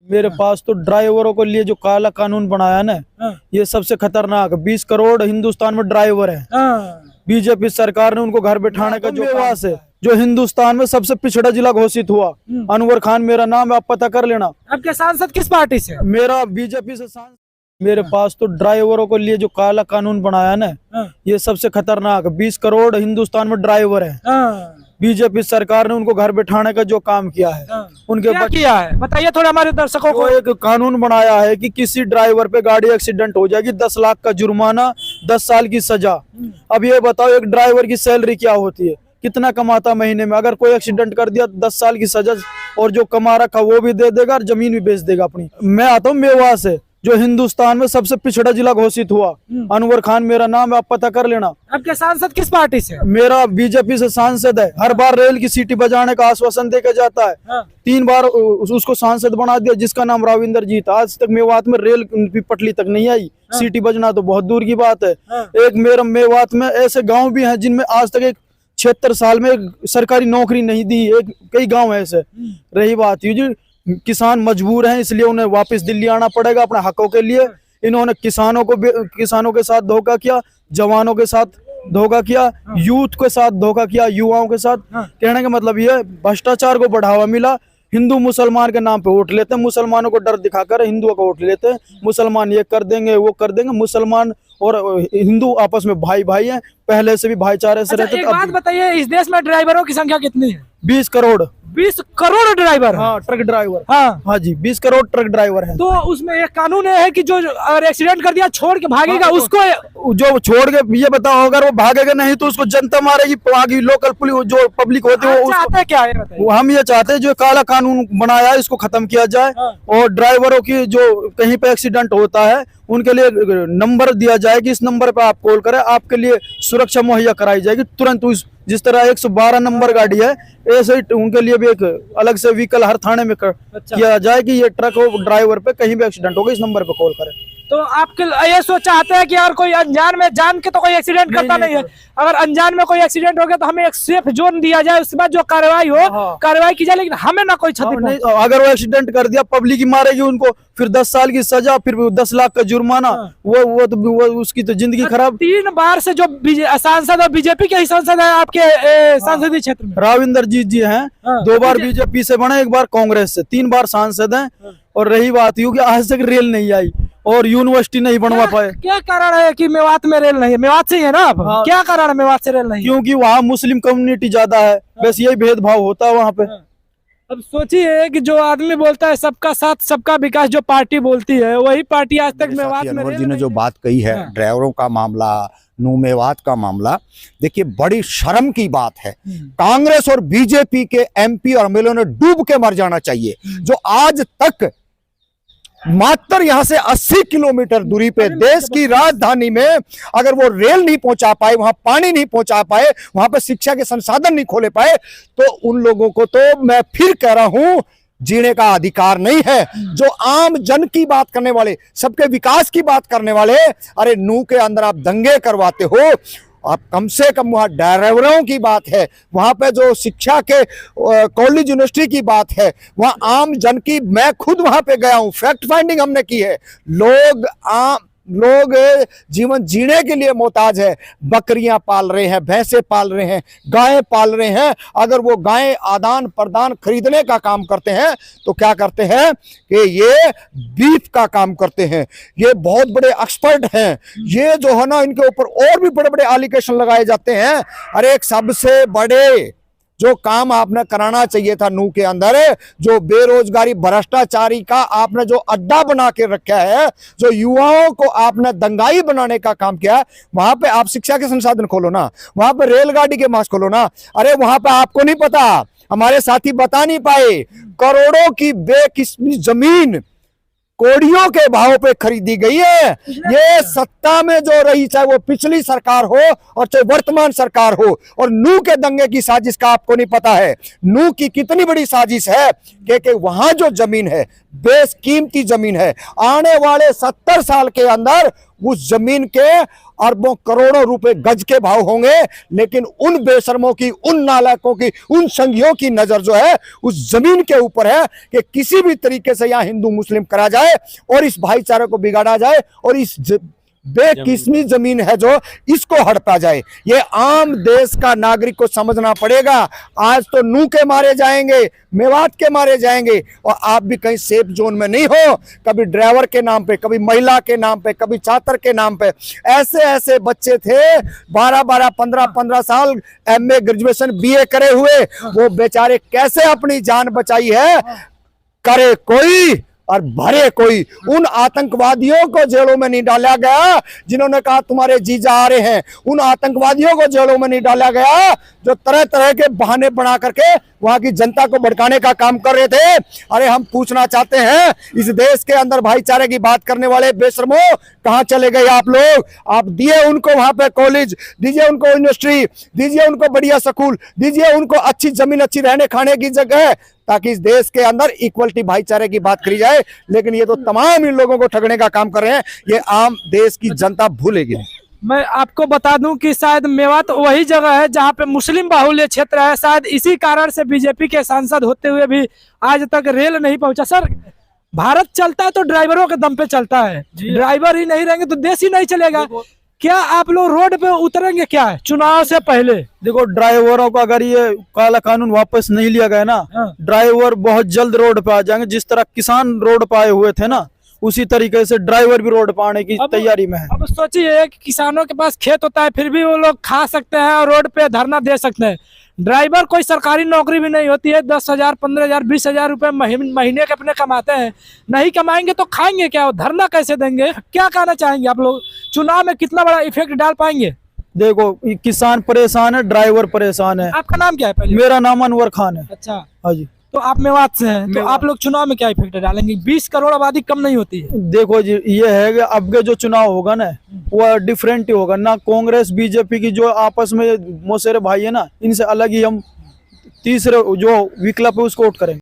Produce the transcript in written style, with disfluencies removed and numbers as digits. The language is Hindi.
मेरे पास तो ड्राइवरों के लिए जो काला कानून बनाया ना, ये सबसे खतरनाक। 20 करोड़ हिंदुस्तान में ड्राइवर है। बीजेपी सरकार ने उनको घर बिठाने का जो प्रयास है, जो हिंदुस्तान में सबसे पिछड़ा जिला घोषित हुआ। अनवर खान मेरा नाम है, आप पता कर लेना। आपके सांसद किस पार्टी से? मेरा बीजेपी से सांसद। मेरे पास तो ड्राइवरों के लिए जो काला कानून बनाया ना, ये सबसे खतरनाक। 20 करोड़ हिंदुस्तान में ड्राइवर है। बीजेपी सरकार ने उनको घर बिठाने का जो काम किया है, उनके क्या किया है बताइए थोड़ा हमारे दर्शकों को। एक कानून बनाया है कि किसी ड्राइवर पे गाड़ी एक्सीडेंट हो जाएगी 10 लाख का जुर्माना, 10 साल की सजा। अब ये बताओ एक ड्राइवर की सैलरी क्या होती है, कितना कमाता महीने में? अगर कोई एक्सीडेंट कर दिया 10 साल की सजा, और जो कमा रखा वो भी दे देगा और जमीन भी बेच देगा अपनी। मैं आता हूँ मेवात से, जो हिंदुस्तान में सबसे पिछड़ा जिला घोषित हुआ। अनवर खान मेरा नाम है, आप पता कर लेना। आपके सांसद किस पार्टी से? मेरा बीजेपी से सांसद है। हर बार रेल की सीटी बजाने का आश्वासन देकर जाता है। 3 बार उसको सांसद बना दिया, जिसका नाम राविंदर जी था। आज तक मेवात में रेल की पटली तक नहीं आई। सीटी बजना तो बहुत दूर की बात है। एक मेरा मेवात में ऐसे गाँव भी है जिनमें आज तक एक 76 साल में एक सरकारी नौकरी नहीं दी। एक कई गाँव ऐसे। रही बात ये, किसान मजबूर हैं, इसलिए उन्हें वापस दिल्ली आना पड़ेगा अपने हकों के लिए। इन्होंने किसानों के साथ धोखा किया, जवानों के साथ धोखा किया, यूथ के साथ धोखा किया, युवाओं के साथ। कहने का मतलब ये, भ्रष्टाचार को बढ़ावा मिला। हिंदू मुसलमान के नाम पे वोट लेते हैं, मुसलमानों को डर दिखाकर हिंदुओं को वोट लेते हैं। मुसलमान ये कर देंगे, वो कर देंगे। मुसलमान और हिंदू आपस में भाई भाई हैं, पहले से भी भाईचारे से रहते। एक बात बताइए, इस देश में ड्राइवरों की संख्या कितनी है? 20 करोड़। 20 करोड़ ड्राइवर? हाँ, ट्रक ड्राइवर। हाँ जी, 20 करोड़ ट्रक ड्राइवर है। तो उसमें एक कानून है कि जो अगर एक्सीडेंट कर दिया छोड़ के भागेगा, उसको जो छोड़ के, ये बताओ अगर वो भागेगा नहीं तो उसको जनता मारेगी। आगे लोकल पुलिस जो पब्लिक होती है, वो चाहते क्या है? हम ये चाहते हैं जो काला कानून बनाया है इसको खत्म किया जाए। और ड्राइवरों की जो कहीं पे एक्सीडेंट होता है उनके लिए नंबर दिया जाए कि इस नंबर पे आप कॉल करें, आपके लिए सुरक्षा मुहैया कराई जाएगी तुरंत। जिस तरह 112 नंबर गाड़ी है, ऐसे ही उनके लिए भी एक अलग से व्हीकल हर थाने में किया जाए कि ये ट्रक हो ड्राइवर पे कहीं भी एक्सीडेंट होगा, इस नंबर पे कॉल करें। तो आपके ये सोच चाहते हैं कि यार कोई अनजान में जान के तो कोई एक्सीडेंट करता नहीं है। अगर अनजान में कोई एक्सीडेंट हो गया तो हमें एक सेफ जोन दिया जाए, उसके बाद जो कार्रवाई हो कार्रवाई की जाए, लेकिन हमें ना कोई क्षति नहीं। अगर वो एक्सीडेंट कर दिया, पब्लिक ही मारेगी उनको, फिर 10 साल की सजा, फिर 10 लाख का जुर्माना। वो उसकी तो जिंदगी खराब। 3 बार से जो सांसद और बीजेपी के ही सांसद है आपके संसदीय क्षेत्र में, राविंदर जी हैं। 2 बार बीजेपी से बने, 1 बार कांग्रेस से। 3 बार सांसद हैं। और रही बात यूं कि आज तक रेल नहीं आई और यूनिवर्सिटी नहीं बनवा पाए। क्या कारण है कि मेवात में रेल नहीं है? मेवात से ही है ना आप? क्या कारण है मेवात से रेल नहीं? क्योंकि वहाँ मुस्लिम कम्युनिटी ज्यादा है, बस यही भेदभाव होता है वहाँ पे। अब सोचिए कि जो आदमी बोलता है सबका साथ सबका विकास, जो पार्टी बोलती है वही पार्टी आज तक मेवात में। अनवर जी ने जो बात कही है, ड्राइवरों का मामला, नू मेवात का मामला, देखिए बड़ी शर्म की बात है। कांग्रेस और बीजेपी के एमपी और एमएलए ने डूब के मर जाना चाहिए, जो आज तक मात्र यहां से 80 किलोमीटर दूरी पे देश की राजधानी में अगर वो रेल नहीं पहुंचा पाए, वहां पानी नहीं पहुंचा पाए, वहां पे शिक्षा के संसाधन नहीं खोले पाए, तो उन लोगों को तो मैं फिर कह रहा हूं जीने का अधिकार नहीं है। जो आम जन की बात करने वाले, सबके विकास की बात करने वाले, अरे नू के अंदर आप दंगे करवाते हो। आप कम से कम वहाँ ड्राइवरों की बात है, वहाँ पे जो शिक्षा के कॉलेज यूनिवर्सिटी की बात है, वहाँ आम जन की, मैं खुद वहाँ पे गया हूँ, फैक्ट फाइंडिंग हमने की है। लोग जीवन जीने के लिए मोहताज है। बकरियां पाल रहे हैं, भैंसे पाल रहे हैं, गायें पाल रहे हैं। अगर वो गायें आदान प्रदान खरीदने का काम करते हैं तो क्या करते हैं कि ये बीफ का काम करते हैं। ये बहुत बड़े एक्सपर्ट हैं। ये जो है ना, इनके ऊपर और भी बड़े बड़े एलिगेशन लगाए जाते हैं। अरे एक सबसे बड़े जो काम आपने कराना चाहिए था नू के अंदर, जो बेरोजगारी भ्रष्टाचारी का आपने जो अड्डा बना के रखा है, जो युवाओं को आपने दंगाई बनाने का काम किया है, वहां पे आप शिक्षा के संसाधन खोलो ना, वहां पे रेलगाड़ी के मार्ग खोलो ना। अरे वहां पे आपको नहीं पता, हमारे साथी बता नहीं पाए, करोड़ों की बेकिस्मी जमीन कोड़ियों के भाव पे खरीदी गई है। ये सत्ता में जो रही, चाहे वो पिछली सरकार हो और चाहे वर्तमान सरकार हो, और नू के दंगे की साजिश का आपको नहीं पता है। नू की कितनी बड़ी साजिश है कि वहां जो जमीन है, बेशकीमती जमीन है, आने वाले 70 साल के अंदर उस जमीन के अरबों करोड़ों रुपए गज के भाव होंगे, लेकिन उन बेशर्मों की, उन नालायकों की, उन संघियों की नजर जो है उस जमीन के ऊपर है कि किसी भी तरीके से यहां हिंदू मुस्लिम करा जाए और इस भाईचारे को बिगाड़ा जाए और इस बेकिस्मी जमीन है जो इसको हड़पा जाए। ये आम देश का नागरिक को समझना पड़ेगा। आज तो नू के मारे जाएंगे, मेवात के मारे जाएंगे, और आप भी कहीं सेफ जोन में नहीं हो। कभी ड्राइवर के नाम पे, कभी महिला के नाम पे, कभी छात्र के नाम पे, ऐसे ऐसे बच्चे थे 12-12, 15-15 साल MA ग्रेजुएशन BA करे हुए, वो बेचारे कैसे अपनी जान बचाई है, करे कोई और भरे कोई। उन आतंकवादियों को जेलों में नहीं डाला गया जिन्होंने कहा तुम्हारे जीजा आ रहे हैं, उन आतंकवादियों को जेलों में नहीं डाला गया जो तरह तरह के बहाने बना करके वहां की जनता को भड़काने का काम कर रहे थे। अरे हम पूछना चाहते हैं, इस देश के अंदर भाईचारे की बात करने वाले बेशर्मो कहां चले गए आप लोग? आप दिए उनको वहां पे कॉलेज, दीजिए उनको यूनिवर्सिटी, दीजिए उनको बढ़िया स्कूल, दीजिए उनको अच्छी जमीन, अच्छी रहने खाने की जगह, ताकि इस देश के अंदर इक्वलिटी भाईचारे की बात करी जाए। लेकिन ये तो तमाम इन लोगों को ठगने का काम कर रहे हैं। ये आम देश की जनता भूलेगी। मैं आपको बता दूं कि शायद मेवात वही जगह है जहां पे मुस्लिम बाहुल्य क्षेत्र है। शायद इसी कारण से बीजेपी के सांसद होते हुए भी आज तक रेल नहीं पहुंचा। सर, भारत चलता है तो ड्राइवरों के दम पे चलता है, ड्राइवर ही नहीं रहेंगे तो देश ही नहीं चलेगा। क्या आप लोग रोड पे उतरेंगे क्या है चुनाव से पहले? देखो, ड्राइवरों का अगर ये काला कानून वापस नहीं लिया गया ना, ड्राइवर बहुत जल्द रोड पे आ जाएंगे। जिस तरह किसान रोड पे आए हुए थे ना, उसी तरीके से ड्राइवर भी रोड पर आने की तैयारी में है। अब सोचिए कि किसानों के पास खेत होता है, फिर भी वो लोग खा सकते हैं और रोड पे धरना दे सकते हैं। ड्राइवर कोई सरकारी नौकरी भी नहीं होती है, 10,000, 15,000, 20,000 रुपए महीने के अपने कमाते हैं। नहीं कमाएंगे तो खाएंगे क्या? धरना कैसे देंगे? क्या कहना चाहेंगे आप लोग? चुनाव में कितना बड़ा इफेक्ट डाल पाएंगे? देखो, किसान परेशान है, ड्राइवर परेशान है। आपका नाम क्या है पहले? मेरा नाम अनवर खान है। अच्छा, हाँ जी। तो आप मेवात से हैं, तो आप लोग चुनाव में क्या इफेक्ट डालेंगे? 20 करोड़ आबादी कम नहीं होती है। देखो जी, ये है कि अब के जो चुनाव होगा ना, वो डिफरेंट ही होगा ना। कांग्रेस बीजेपी की जो आपस में मौसेरे भाई है ना, इनसे अलग ही हम तीसरे जो विकल्प है उसको वोट करेंगे।